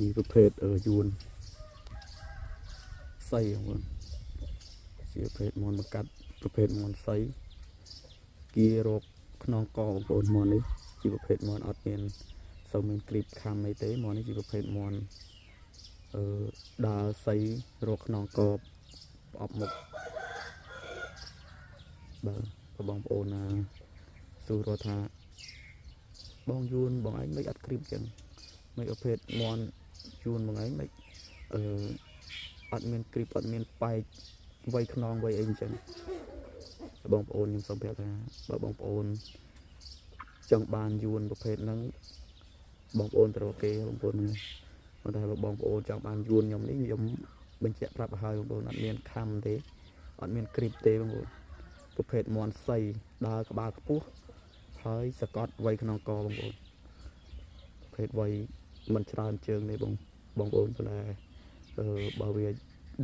มีประเภทยวนไส้ของมันជាប្រភេទមន់មកកាត់ប្រភេទមន់សៃគៀរកខ្នងកបងប្អូនមន់នេះជាប្រភេទមន់អត់មានសូវមានគ្រីបខំអីទេមន់នេះជាប្រភេទមន់ដើរសៃរកខ្នងកផ្អប់មុខបាទបងប្អូនណាសួរថាបងយួនបងឯងមិនអត់គ្រីបចឹងមិនប្រភេទមន់យួនបងឯងមិនអត់មានគ្រីបអត់មានបែកវ័យខ្នងវ័យអីចឹងបងប្អូនខ្ញុំសូមប្រាប់ថាបើបងប្អូនចង់បានយួនប្រភេទហ្នឹងបងប្អូនត្រូវគេបងប្អូនហ្នឹងតែបងប្អូនចង់បានយួនខ្ញុំនេះខ្ញុំបញ្ជាក់ប្រាប់ឲ្យបងប្អូនអត់មានខំទេអត់មានគ្រីបទេបងប្អូនប្រភេទមន់សៃដើរក្បាលខ្ពស់ហើយសកត់វ័យខ្នងកបងប្អូនប្រភេទវ័យមិនច្រើនជើងទេបងប្អូនប៉ុន្តែបើវា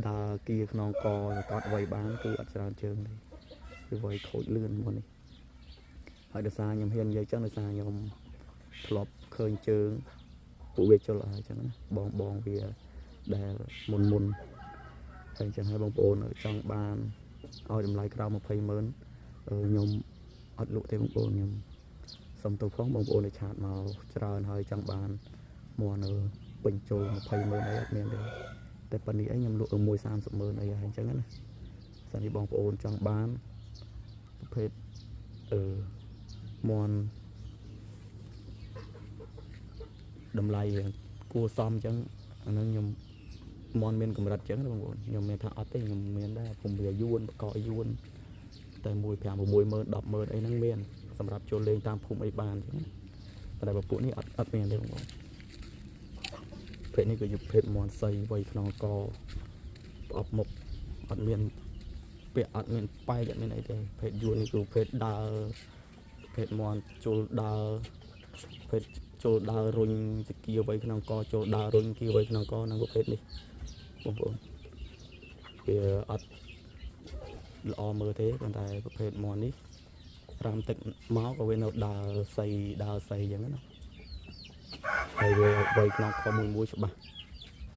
ដើរគៀខ្នងកសកត់វ័យបានគឺអត់ច្រើនជើងទេគឺវ័យខូចលឿនមុននេះហើយដោយសារខ្ញុំហ៊ាននិយាយចឹងដោយសារខ្ញុំធ្លាប់ឃើញជើងពួកវាជលហើយចឹងណាបងវាដែលមុនហើយចឹងហើយបងប្អូនចង់បានឲ្យតម្លៃក្រៅ200000ខ្ញុំអត់លក់ទេបងប្អូនខ្ញុំសុំទោសផងបងប្អូនដែលឆាតមកច្រើនហើយចង់បានមកនៅពេញចូល200000អីអត់មានទេតែប៉ុណ្នេះអីខ្ញុំលក់មួយ300000អីហើយអញ្ចឹងណាស្អីបងប្អូនចង់បានប្រភេទមន់តម្លៃគួរសមអញ្ចឹងអានឹងខ្ញុំមន់មានកម្រិតអញ្ចឹងណាបងប្អូនខ្ញុំមានថាអត់ទេខ្ញុំមានដែរខ្ញុំវាយួនបកយួនតែ1 5 60000 100000អីហ្នឹងមានសម្រាប់ចូលលេងតាមភូមិអីបានអញ្ចឹងតែបើពួកនេះអត់មានទេបងប្អូនប្រភេទនេះគឺជាប្រភេទមន់សៃវ័យខ្នងកផ្អប់មុខអត់មានពាក់អត់មានបែកអត់មានអីទេប្រភេទយួននេះគឺប្រភេទដើរប្រភេទមន់ចូលដើរប្រភេទចូលដើររុញចគាវ័យខ្នងកចូលដើររុញគៀវ័យខ្នងកនឹងប្រភេទនេះបងប្អូនវាអត់ល្អមើលទេប៉ុន្តែប្រភេទមន់នេះរាំទឹកមកក៏វានៅដើរសៃអញ្ចឹងណាហើយវាវ័យខ្នងកមួយច្បាស់